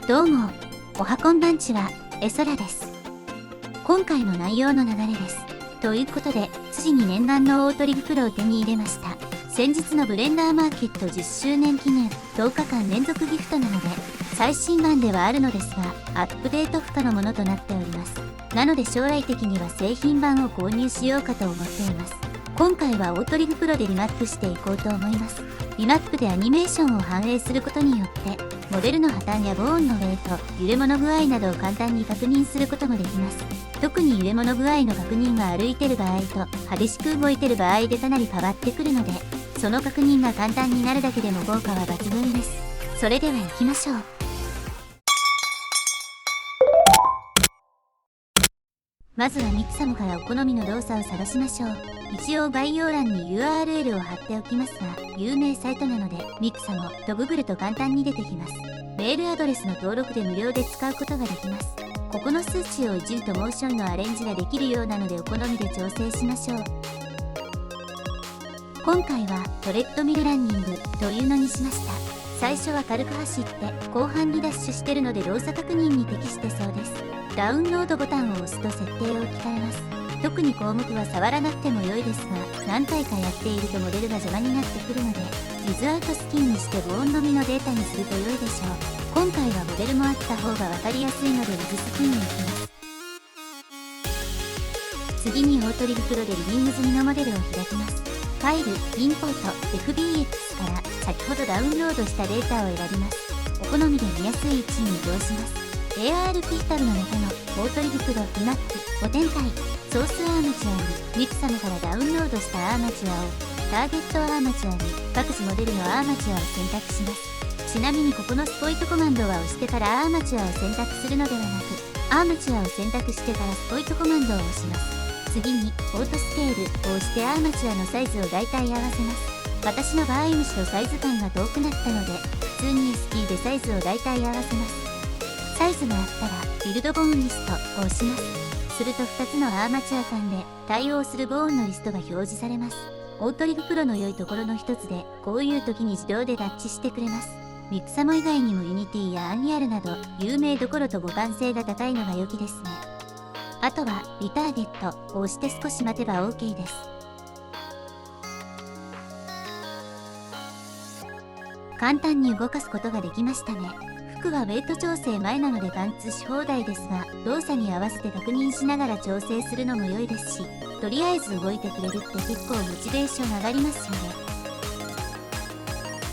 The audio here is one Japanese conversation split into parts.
どうも、おはこんばんちは、えそらです。今回の内容の流れです。ということで、ついに念願の大トリグプロを手に入れました。先日のブレンダーマーケット10周年記念10日間連続ギフトなので、最新版ではあるのですが、アップデート不可のものとなっております。なので将来的には製品版を購入しようかと思っています。今回は大トリグプロでリマップしていこうと思います。リマップでアニメーションを反映することによって、モデルの破綻やボーンのウェイト、揺れ物具合などを簡単に確認することもできます。特に揺れ物具合の確認は歩いてる場合と激しく動いてる場合でかなり変わってくるので、その確認が簡単になるだけでも効果は抜群です。それでは行きましょう。まずはミクサムからお好みの動作を探しましょう。一応概要欄に URL を貼っておきますが、有名サイトなのでミクサムとググると簡単に出てきます。メールアドレスの登録で無料で使うことができます。ここの数値をいじるとモーションのアレンジができるようなのでお好みで調整しましょう。今回はトレッドミルランニングというのにしました。最初は軽く走って後半にダッシュしてるので動作確認に適してそうです。ダウンロードボタンを押すと設定を聞かれます。特に項目は触らなくても良いですが、何回かやっているとモデルが邪魔になってくるので、ウィズアウトスキンにしてボーンのみのデータにすると良いでしょう。今回はモデルもあった方が分かりやすいのでウィズスキンに行きます。次にオートリグプロでリビング済みのモデルを開きます。ファイル、インポート、FBX から先ほどダウンロードしたデータを選びます。お好みで見やすい位置に移動します。AR ピッタルの中のオートリグプロリマップ5点体ソースアーマチュアにミクサムからダウンロードしたアーマチュアをターゲットアーマチュアに各自モデルのアーマチュアを選択します。ちなみにここのスポイトコマンドは押してからアーマチュアを選択するのではなく、アーマチュアを選択してからスポイトコマンドを押します。次にオートスケールを押してアーマチュアのサイズを大体合わせます。私の場合むしろサイズ感が遠くなったので、普通に S キーでサイズを大体合わせます。サイズがあったらビルドボーンリストを押します。すると2つのアーマチュア間で対応するボーンのリストが表示されます。オートリグプロの良いところの一つで、こういう時に自動で合致してくれます。ミクサム以外にもユニティやアンリアルなど有名どころと互換性が高いのが良きですね。あとはリターゲットを押して少し待てば OK です。簡単に動かすことができましたね。服はウェイト調整前なので貫通し放題ですが、動作に合わせて確認しながら調整するのも良いですし、とりあえず動いてくれるって結構モチベーション上がりますよね。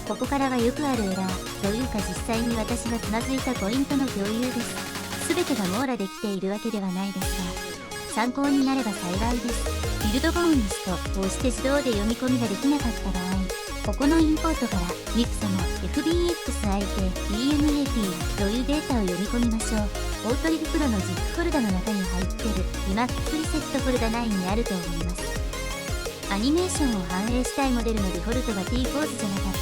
ここからはよくあるエラーというか実際に私がつまずいたポイントの共有です。全てが網羅できているわけではないですが、参考になれば幸いです。ビルドボーンリストを押して自動で読み込みができなかった場合、ここのインポートからミクサム FBXIK-DMAT というデータを読み込みましょう。オートリグプロの ZIP フォルダの中に入っているリマッププリセットフォルダ内にあると思います。アニメーションを反映したいモデルのデフォルトが T ポーズじゃなかった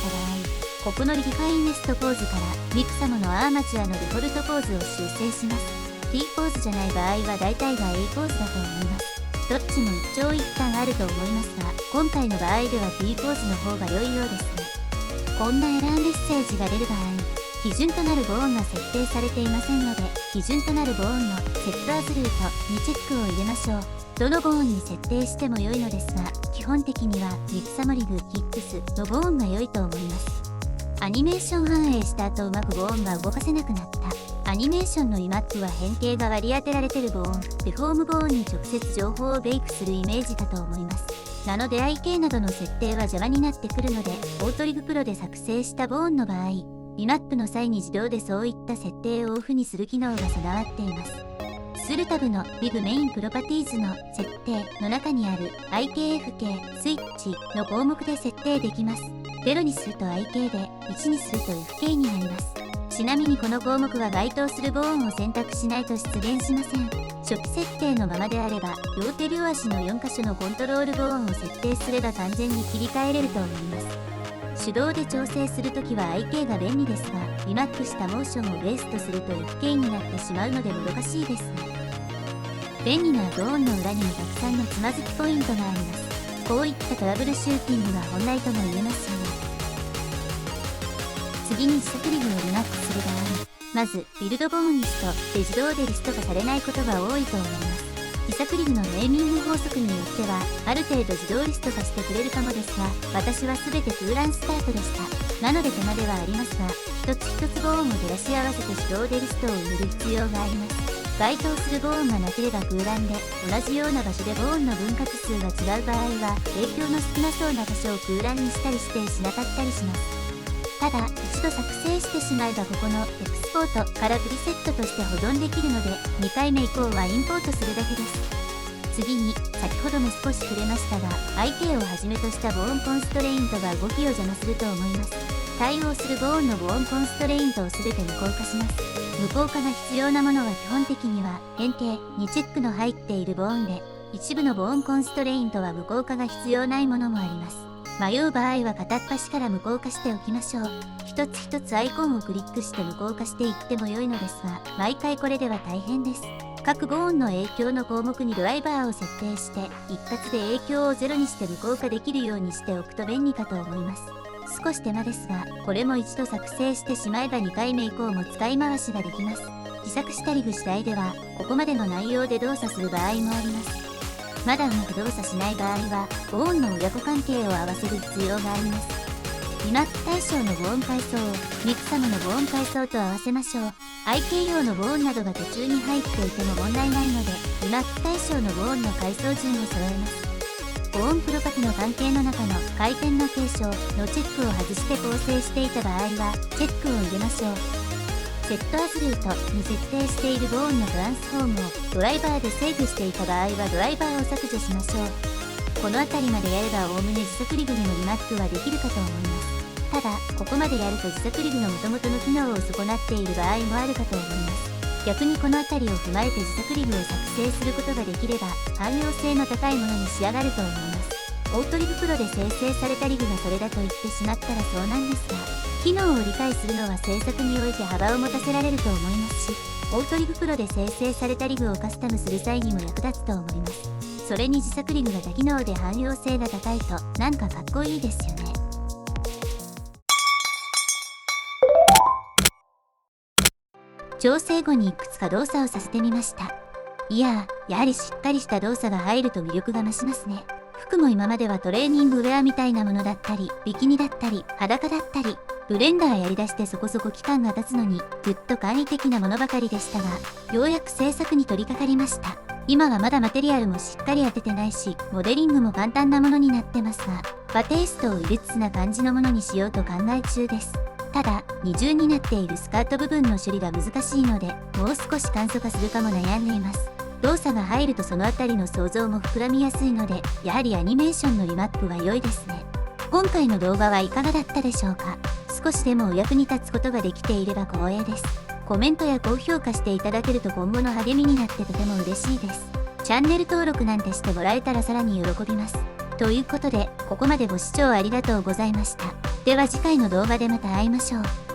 場合、ここのリファインネストポーズからミクサムのアーマチュアのデフォルトポーズを修正します。 T ポーズじゃない場合は大体が A ポーズだと思います。どっちも一長一短あると思いますが、今回の場合では T ポーズの方が良いようですね。こんなエラーメッセージが出る場合、基準となるボーンが設定されていませんので、基準となるボーンのセッターズルートにチェックを入れましょう。どのボーンに設定しても良いのですが、基本的にはミクサムリグキックスのボーンが良いと思います。アニメーション反映した後うまくボーンが動かせなくなった。アニメーションのリマップは変形が割り当てられてるボーン、デフォームボーンに直接情報をベイクするイメージだと思います。なので IK などの設定は邪魔になってくるので、オートリグプロで作成したボーンの場合、リマップの際に自動でそういった設定をオフにする機能が備わっています。スルタブの Viv メインプロパティーズの設定の中にある IKFK スイッチの項目で設定できます。0にすると IK で、1にすると FK になります。ちなみにこの項目は該当するボーンを選択しないと出現しません。初期設定のままであれば、両手両足の4箇所のコントロールボーンを設定すれば完全に切り替えれると思います。手動で調整するときは IK が便利ですが、リマップしたモーションをベースとすると FK になってしまうのでもどかしいですね。便利なボーンの裏にもたくさんのつまずきポイントがあります。こういったトラブルシューティングが本来とも言えますよね。次に自作リグをリマップする場合、まず、ビルドボーニストで自動でリスト化されないことが多いと思います。自作リグのネーミング法則によっては、ある程度自動リスト化してくれるかもですが、私は全て空欄スタートでした。なので手間ではありますが、一つ一つボーンを照らし合わせて手動でリストを埋める必要があります。該当するボーンがなければ空欄で、同じような場所でボーンの分割数が違う場合は、影響の少なそうな場所を空欄にしたり指定しなかったりします。ただ、一度作成してしまえばここのエクスポートからプリセットとして保存できるので、2回目以降はインポートするだけです。次に、先ほども少し触れましたが、IK をはじめとしたボーンコンストレイントが動きを邪魔すると思います。対応するボーンのボーンコンストレイントを全て無効化します。無効化が必要なものは基本的には変形にチェックの入っているボーンで、一部のボーンコンストレイントは無効化が必要ないものもあります。迷う場合は片っ端から無効化しておきましょう。一つ一つアイコンをクリックして無効化していっても良いのですが、毎回これでは大変です。各ボーンの影響の項目にドライバーを設定して、一括で影響をゼロにして無効化できるようにしておくと便利かと思います。少し手間ですが、これも一度作成してしまえば2回目以降も使い回しができます。自作したリグ次第では、ここまでの内容で動作する場合もあります。まだうまく動作しない場合は、ボーンの親子関係を合わせる必要があります。リマップ対象のボーン階層をミクサムのボーン階層と合わせましょう。IK 用のボーンなどが途中に入っていても問題ないので、リマップ対象のボーンの階層順を揃えます。ボーンプロパティの関係の中の回転の継承のチェックを外して構成していた場合は、チェックを入れましょう。セットアズルートに設定しているボーンのトランスフォームをドライバーで制御していた場合はドライバーを削除しましょう。この辺りまでやればおおむね自作リグにもリマップはできるかと思います。ただ、ここまでやると自作リグの元々の機能を損なっている場合もあるかと思います。逆にこの辺りを踏まえて自作リグを作成することができれば、汎用性の高いものに仕上がると思います。オートリグプロで生成されたリグがそれだと言ってしまったらそうなんですが、機能を理解するのは制作において幅を持たせられると思いますし、オートリグプロで生成されたリグをカスタムする際にも役立つと思います。それに自作リグが多機能で汎用性が高いと、なんかかっこいいですよね。調整後にいくつか動作をさせてみました。いやー、やはりしっかりした動作が入ると魅力が増しますね。服も今まではトレーニングウェアみたいなものだったり、ビキニだったり、裸だったり、ブレンダーやりだしてそこそこ期間が経つのに、ぐっと簡易的なものばかりでしたが、ようやく制作に取り掛かりました。今はまだマテリアルもしっかり当ててないし、モデリングも簡単なものになってますが、バテイストを入れつつな感じのものにしようと考え中です。ただ、二重になっているスカート部分の処理が難しいので、もう少し簡素化するかも悩んでいます。動作が入るとそのあたりの想像も膨らみやすいので、やはりアニメーションのリマップは良いですね。今回の動画はいかがだったでしょうか。少しでもお役に立つことができていれば光栄です。コメントや高評価していただけると今後の励みになってとても嬉しいです。チャンネル登録なんてしてもらえたらさらに喜びます。ということで、ここまでご視聴ありがとうございました。では次回の動画でまた会いましょう。